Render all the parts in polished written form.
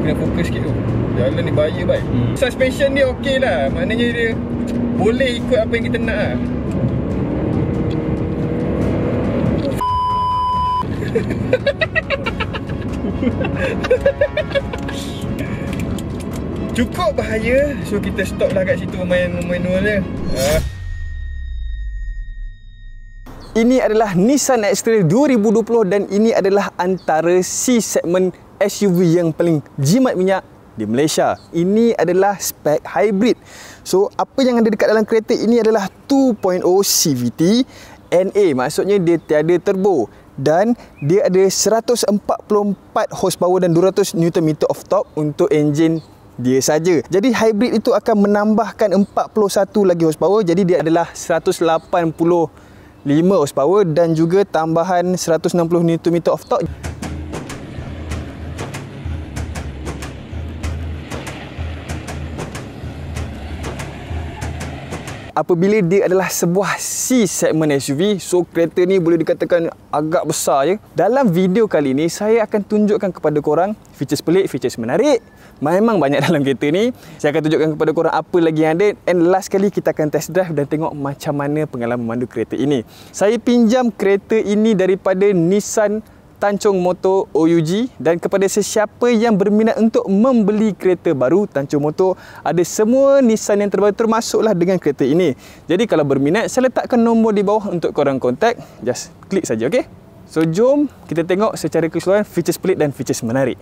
kena fokus sikit tu. Jalan ni bahaya baik. Suspension dia okey lah. Maknanya dia boleh ikut apa yang kita nak lah. Cukup bahaya. So kita stop lah kat situ main manual dia. Ini adalah Nissan X-Trail 2020 dan ini adalah antara C segmen SUV yang paling jimat minyak di Malaysia. Ini adalah spek hybrid. So apa yang ada dekat dalam kereta ini adalah 2.0 CVT NA, maksudnya dia tiada turbo dan dia ada 144 horsepower dan 200 Nm of torque untuk enjin dia saja. Jadi hybrid itu akan menambahkan 41 lagi horsepower, jadi dia adalah 185 horsepower dan juga tambahan 160 Nm of torque. Apabila dia adalah sebuah C segmen SUV, so kereta ni boleh dikatakan agak besar je. Dalam video kali ni saya akan tunjukkan kepada korang features pelik, features menarik. Memang banyak dalam kereta ni. Saya akan tunjukkan kepada korang apa lagi yang ada, and last kali kita akan test drive dan tengok macam mana pengalaman memandu kereta ini. Saya pinjam kereta ini daripada Nissan Tanchong Motor OUG, dan kepada sesiapa yang berminat untuk membeli kereta baru Tanchong Motor, ada semua Nissan yang terbaru termasuklah dengan kereta ini. Jadi kalau berminat, saya letakkan nombor di bawah untuk korang kontak. Just klik saja, okey? So jom kita tengok secara keseluruhan features pelik dan features menarik.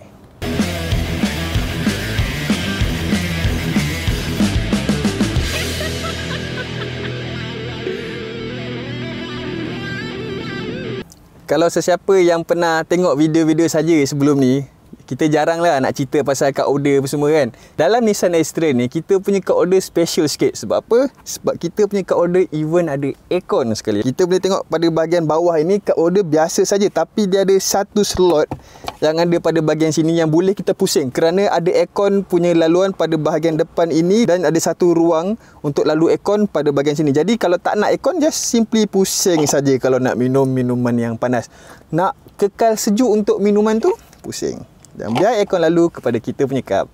Kalau sesiapa yang pernah tengok video-video saja sebelum ni, kita jarang lah nak cerita pasal card order apa semua kan. Dalam Nissan X-Trail ni, kita punya card order special sikit. Sebab apa? Sebab kita punya card order even ada aircon sekali. Kita boleh tengok pada bahagian bawah ini, card order biasa saja, tapi dia ada satu slot yang ada pada bahagian sini yang boleh kita pusing kerana ada aircon punya laluan pada bahagian depan ini dan ada satu ruang untuk lalu aircon pada bahagian sini. Jadi kalau tak nak aircon, just simply pusing saja. Kalau nak minum minuman yang panas, nak kekal sejuk untuk minuman tu, pusing. Dan biar aircon lalu kepada kita punya cup.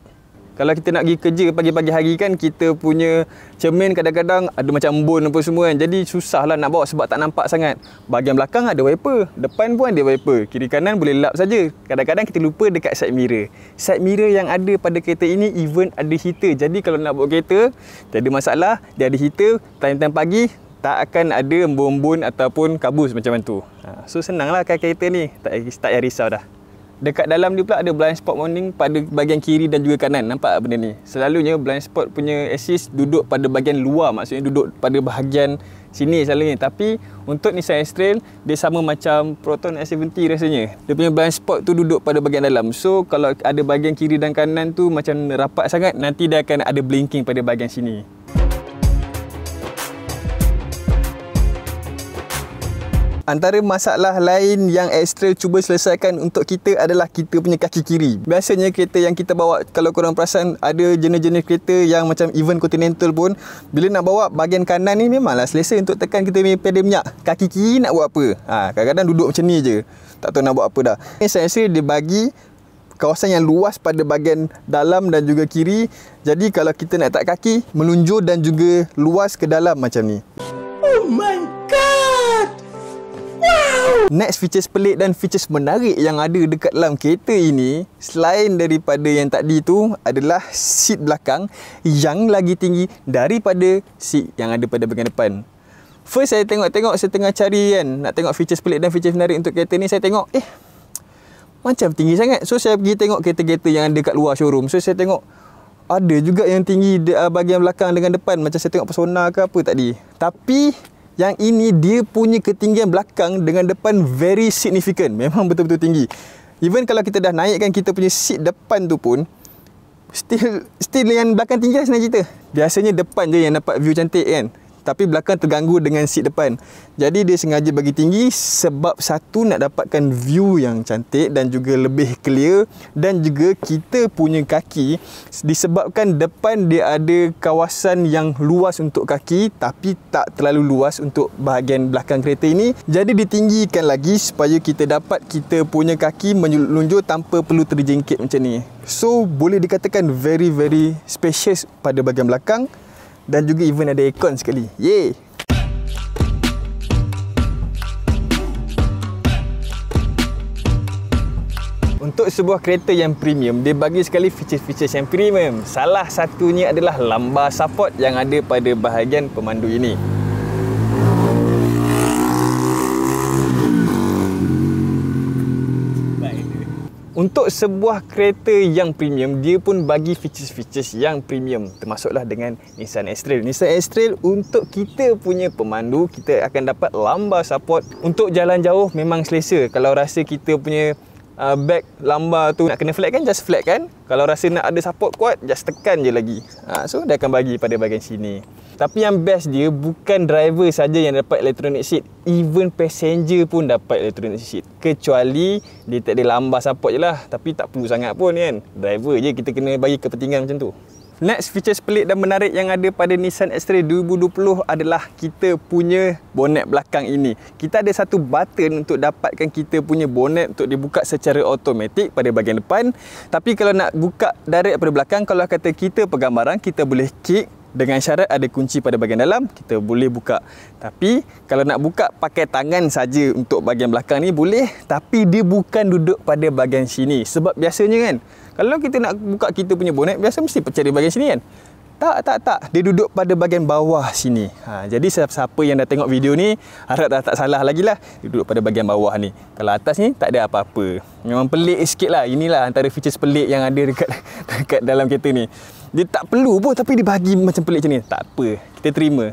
Kalau kita nak pergi kerja pagi-pagi hari kan, kita punya cermin kadang-kadang ada macam embun apa semua kan. Jadi susah lah nak bawa sebab tak nampak sangat. Bahagian belakang ada wiper, depan pun ada wiper, kiri kanan boleh lap saja. Kadang-kadang kita lupa dekat side mirror. Side mirror yang ada pada kereta ini even ada heater. Jadi kalau nak bawa kereta, tak ada masalah, dia ada heater. Time-time pagi tak akan ada embun-embun ataupun kabus macam tu. So senanglah kereta ni, tak payah risau dah. Dekat dalam dia pula ada blind spot warning pada bahagian kiri dan juga kanan. Nampak benda ni? Selalunya blind spot punya assist duduk pada bahagian luar, maksudnya duduk pada bahagian sini selalunya. Tapi untuk Nissan X-Trail, dia sama macam Proton S70 rasanya. Dia punya blind spot tu duduk pada bahagian dalam. So kalau ada bahagian kiri dan kanan tu macam rapat sangat, nanti dia akan ada blinking pada bahagian sini. Antara masalah lain yang X-Trail cuba selesaikan untuk kita adalah kita punya kaki kiri. Biasanya kereta yang kita bawa, kalau korang perasan, ada jenis-jenis kereta yang macam even Continental pun, bila nak bawa bahagian kanan ni memanglah selesa untuk tekan kita punya pedal minyak. Kaki kiri nak buat apa? Kadang-kadang duduk macam ni je, tak tahu nak buat apa dah. Nissan X-Trail dia bagi kawasan yang luas pada bahagian dalam dan juga kiri. Jadi kalau kita nak letak kaki, melunjur dan juga luas ke dalam macam ni. Oh my god! Wow! Next features pelik dan features menarik yang ada dekat dalam kereta ini, selain daripada yang tadi tu, adalah seat belakang yang lagi tinggi daripada seat yang ada pada bahagian depan. First saya tengok-tengok, saya tengah cari kan, nak tengok features pelik dan features menarik untuk kereta ni. Saya tengok, macam tinggi sangat. So saya pergi tengok kereta-kereta yang ada kat luar showroom. So saya tengok, ada juga yang tinggi bahagian belakang dengan depan. Macam saya tengok Persona ke apa tadi. Tapi yang ini dia punya ketinggian belakang dengan depan very significant. Memang betul-betul tinggi. Even kalau kita dah naikkan kita punya seat depan tu pun, still yang belakang tinggi lah senang cerita. Biasanya depan je yang dapat view cantik kan. tapi belakang terganggu dengan seat depan. Jadi dia sengaja bagi tinggi sebab satu nak dapatkan view yang cantik dan juga lebih clear, dan juga kita punya kaki disebabkan depan dia ada kawasan yang luas untuk kaki tapi tak terlalu luas untuk bahagian belakang kereta ini. Jadi ditinggikan lagi supaya kita dapat kita punya kaki menunjuk tanpa perlu terjengkit macam ni. So boleh dikatakan very spacious pada bahagian belakang, dan juga even ada aircon sekali. Yeay! Untuk sebuah kereta yang premium, dia bagi sekali features-features yang premium. Salah satunya adalah lumbar support yang ada pada bahagian pemandu ini. Untuk sebuah kereta yang premium, dia pun bagi features-features yang premium, termasuklah dengan Nissan X-Trail. Nissan X-Trail untuk kita punya pemandu, kita akan dapat lumbar support. Untuk jalan jauh memang selesa. Kalau rasa kita punya back lumbar tu nak kena flat kan, just flat kan. Kalau rasa nak ada support kuat, just tekan je lagi. So dia akan bagi pada bahagian sini. Tapi yang best dia, bukan driver saja yang dapat electronic seat, even passenger pun dapat electronic seat. Kecuali dia tak ada lumbar support je lah. Tapi tak perlu sangat pun kan, driver je kita kena bagi kepentingan macam tu. Next features pelik dan menarik yang ada pada Nissan X-Trail 2020 adalah kita punya bonet belakang ini. Kita ada satu button untuk dapatkan kita punya bonet untuk dibuka secara automatik pada bahagian depan. Tapi kalau nak buka direct pada belakang, kalau kata kita pegang barang, kita boleh kick. Dengan syarat ada kunci pada bahagian dalam, kita boleh buka. Tapi kalau nak buka pakai tangan saja untuk bahagian belakang ni boleh, tapi dia bukan duduk pada bahagian sini. Sebab biasanya kan, kalau kita nak buka kita punya bonet, biasa mesti cari bahagian sini kan. Tak. Dia duduk pada bahagian bawah sini. Jadi siapa yang dah tengok video ni, harap dah tak salah lagi lah. Dia duduk pada bahagian bawah ni. Kalau atas ni tak ada apa-apa. Memang pelik sikit lah. Inilah antara features pelik yang ada dekat dalam kereta ni. Dia tak perlu pun tapi dia bagi macam pelik macam ni. Tak apa, kita terima.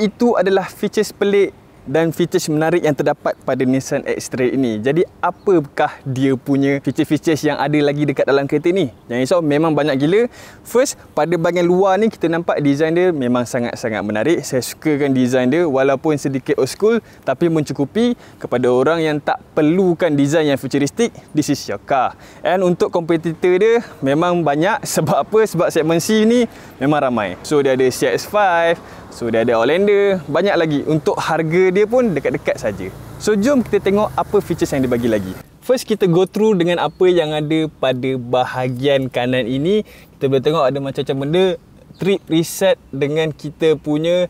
Itu adalah features pelik dan features menarik yang terdapat pada Nissan X-Trail ini. Jadi apakah dia punya feature-features yang ada lagi dekat dalam kereta ni? Jangan risau, memang banyak gila. First, pada bahagian luar ni kita nampak design dia memang sangat-sangat menarik. Saya sukakan design dia walaupun sedikit old school, tapi mencukupi kepada orang yang tak perlukan design yang futuristik. This is your car. And untuk kompetitor dia memang banyak. Sebab apa? Sebab segmen C ni memang ramai. So dia ada CX-5, so dia ada Outlander, banyak lagi. Untuk harga dia pun dekat-dekat saja. So jom kita tengok apa features yang dia bagi lagi. First kita go through dengan apa yang ada pada bahagian kanan ini. Kita boleh tengok ada macam-macam benda. Trip reset dengan kita punya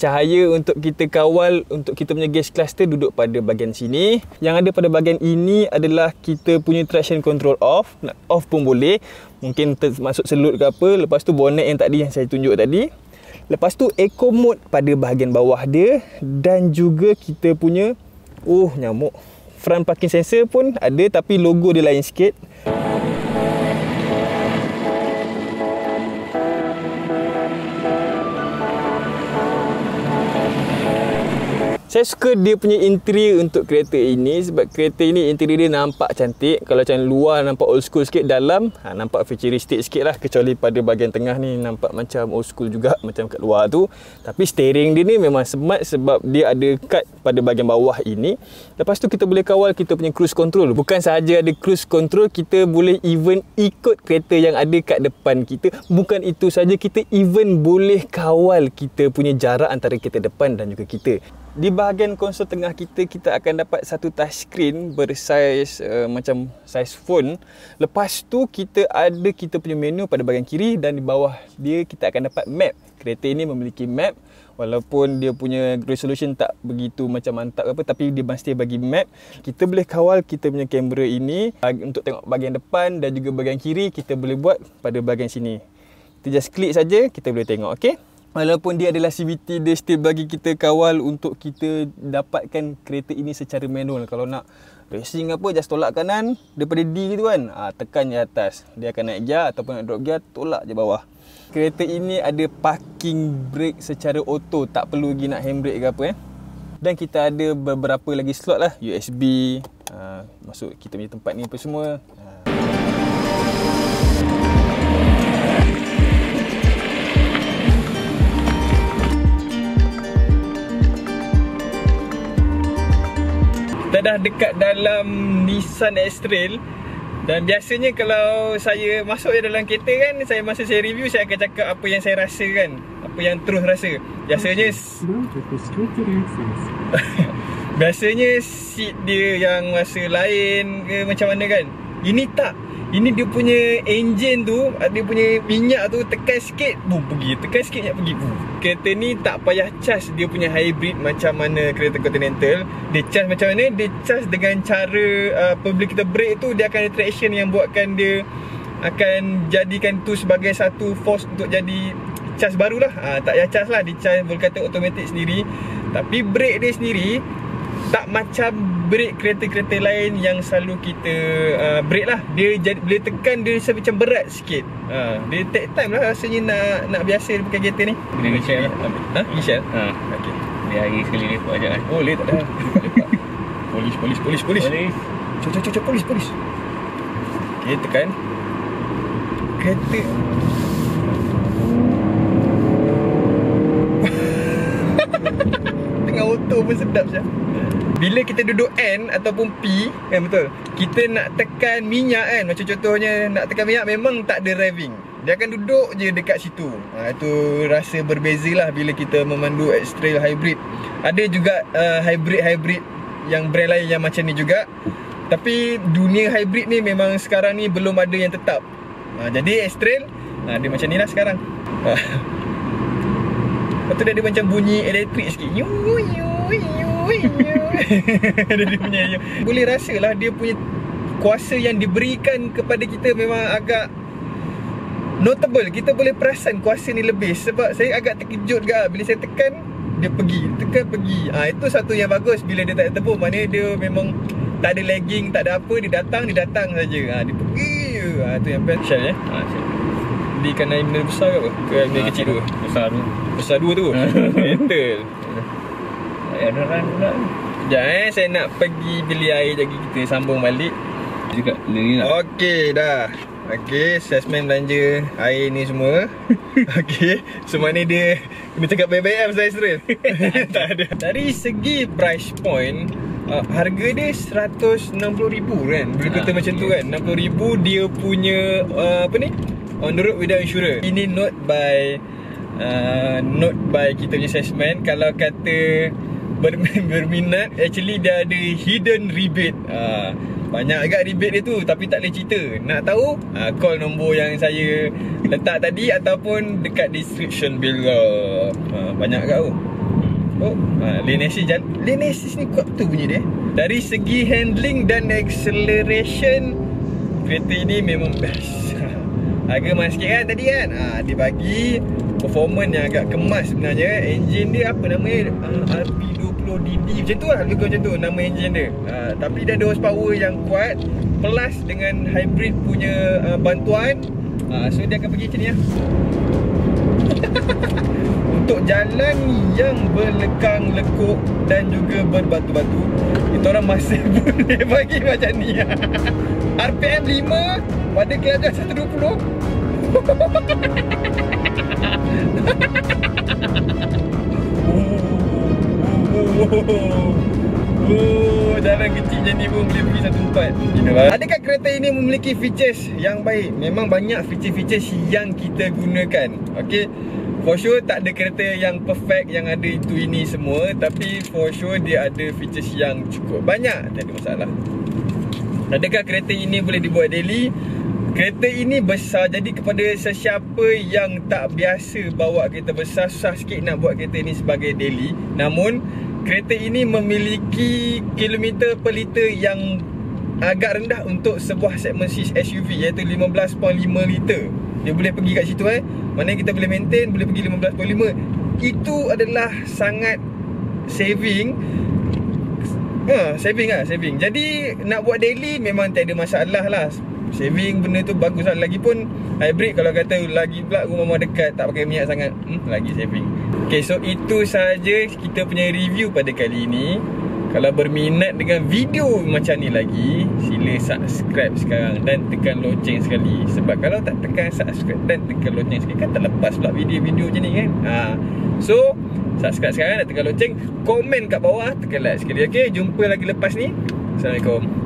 cahaya untuk kita kawal, untuk kita punya gas cluster duduk pada bahagian sini. Yang ada pada bahagian ini adalah kita punya traction control off. Nak off pun boleh, mungkin termasuk selut ke apa. Lepas tu bonnet yang tadi yang saya tunjuk tadi. Lepas tu eco mode pada bahagian bawah dia, dan juga kita punya nyamuk, front parking sensor pun ada tapi logo dia lain sikit. Saya suka dia punya interior untuk kereta ini sebab kereta ini interior dia nampak cantik. Kalau macam luar nampak old school sikit, dalam nampak futuristik sikit lah. Kecuali pada bahagian tengah ni nampak macam old school juga, macam kat luar tu. Tapi steering dia ni memang smart sebab dia ada cut pada bahagian bawah ini. Lepas tu kita boleh kawal kita punya cruise control. Bukan sahaja ada cruise control, kita boleh even ikut kereta yang ada kat depan kita. Bukan itu saja, kita even boleh kawal kita punya jarak antara kereta depan dan juga kita. Di bahagian konsol tengah kita akan dapat satu touchscreen bersaiz macam saiz phone. Lepas tu kita ada kita punya menu pada bahagian kiri, dan di bawah dia kita akan dapat map. Kereta ini memiliki map. Walaupun dia punya resolution tak begitu macam mantap apa, tapi dia masih bagi map. Kita boleh kawal kita punya kamera ini untuk tengok bahagian depan dan juga bahagian kiri. Kita boleh buat pada bahagian sini. Kita just klik saja, kita boleh tengok, okey? Walaupun dia adalah CVT, dia still bagi kita kawal untuk kita dapatkan kereta ini secara manual. Kalau nak racing apa, just tolak kanan daripada D tu kan, tekan je atas, dia akan naik gear ataupun nak drop gear, tolak je bawah. Kereta ini ada parking brake secara auto, tak perlu lagi nak handbrake ke apa. Dan kita ada beberapa lagi slot lah, USB, masuk kita punya tempat ni apa semua. Kita dah dekat dalam Nissan X-Trail. Dan biasanya kalau saya masuk dalam kereta kan, masa saya review, saya akan cakap apa yang saya rasa kan, apa yang terus rasa. Biasanya biasanya seat dia yang rasa lain ke macam mana kan. Ini tak. Ini dia punya engine tu, dia punya minyak tu tekan sikit, boom, pergi. Tekan sikit minyak pergi, boom. Kereta ni tak payah charge dia punya hybrid macam mana kereta Continental. Dia charge macam mana? Dia charge dengan cara apabila kita brake tu, dia akan ada traction yang buatkan dia akan jadikan tu sebagai satu force untuk jadi charge barulah. Tak payah charge lah, dia charge boleh kata automatic sendiri. Tapi brake dia sendiri tak macam brake kereta-kereta lain yang selalu kita brake lah. Dia boleh tekan, dia rasa macam berat sikit. Dia take time lah rasanya nak biasa pakai kereta ni. Kena share lah. Share? Okay. Dia hari sekali lepak ajak kan. Boleh tak dah. Polis. Cok, polis. Okay, tekan. Kereta tengah auto pun sedap je. Bila kita duduk N ataupun P kan, betul, kita nak tekan minyak kan, macam contohnya nak tekan minyak memang tak ada revving. Dia akan duduk je dekat situ. Itu rasa berbeza lah bila kita memandu X-Trail Hybrid. Ada juga hybrid yang brand lain yang macam ni juga. Tapi dunia hybrid ni memang sekarang ni belum ada yang tetap. Jadi X-Trail dia macam ni lah sekarang. Lepas tu dia macam bunyi elektrik sikit. Dia punya, boleh rasa lah dia punya kuasa yang diberikan kepada kita memang agak notable. Kita boleh perasan kuasa ni lebih. Sebab saya agak terkejut juga bila saya tekan, dia pergi. Pergi. Itu satu yang bagus bila dia tak ada tepung. Maknanya dia memang tak ada lagging, tak ada apa. Dia datang saja. Dia pergi. Itu yang best. Shell Di ikan air mineral besar ke apa? Ke air mineral kecil tu? Besar dua tu? Betul. Ada run pula. Sekejap saya nak pergi beli air lagi, kita sambung balik. Dekat ni lah. Okey dah. Okey, salesman belanja air ni semua. Okey, semua ni dia kena cakap baik-baik pasal X-Trail. Tak ada. Dari segi price point, harga dia RM160,000 kan. Bila kata macam tu kan, RM60,000 dia punya apa ni? On the road without insurance. Ini note by kita punya salesman. Kalau kata berminat, actually dia ada hidden rebate. Banyak agak rebate dia tu, tapi tak boleh cerita. Nak tahu? Call nombor yang saya letak tadi ataupun dekat description below. Banyak agak tu. Lane assist ni kuat tu bunyi dia. Dari segi handling dan acceleration, kereta ini memang best. Harga mahal sikit kan tadi kan. Dia bagi performance yang agak kemas sebenarnya. Engine dia apa namanya, RP20DD macam tu lah, lebih kurang macam tu nama engine dia. Tapi dia ada horsepower yang kuat, plus dengan hybrid punya bantuan. So dia akan pergi macam ni lah. Untuk jalan yang berlekang-lekuk dan juga berbatu-batu, kita orang masih boleh bagi macam ni. RPM 5 pada keadaan 120. Jalan kecil macam ni pun boleh pergi 1.4. Adakah kereta ini memiliki features yang baik? Memang banyak feature-features yang kita gunakan. Okay, for sure tak ada kereta yang perfect yang ada itu ini semua. Tapi for sure dia ada features yang cukup banyak, tak ada masalah. Adakah kereta ini boleh dibuat daily? Kereta ini besar, jadi kepada sesiapa yang tak biasa bawa kereta besar, susah sikit nak buat kereta ini sebagai daily. Namun kereta ini memiliki kilometer per liter yang agak rendah untuk sebuah segmen SUV, iaitu 15.5 liter. Dia boleh pergi kat situ Maknanya kita boleh maintain, boleh pergi 15.5. Itu adalah sangat saving. Saving. Jadi nak buat daily memang tak ada masalah lah. Saving benda tu bagus lah. Lagipun hybrid kalau kata lagi pula rumah dekat, tak pakai minyak sangat, lagi saving. Okay, so itu sahaja kita punya review pada kali ini. Kalau berminat dengan video macam ni lagi, sila subscribe sekarang dan tekan loceng sekali. Sebab kalau tak tekan subscribe dan tekan loceng sekali, kan terlepas pula video-video macam ni kan. So subscribe sekarang dan tekan loceng. Komen kat bawah, tekan like sekali. Okay, jumpa lagi lepas ni. Assalamualaikum.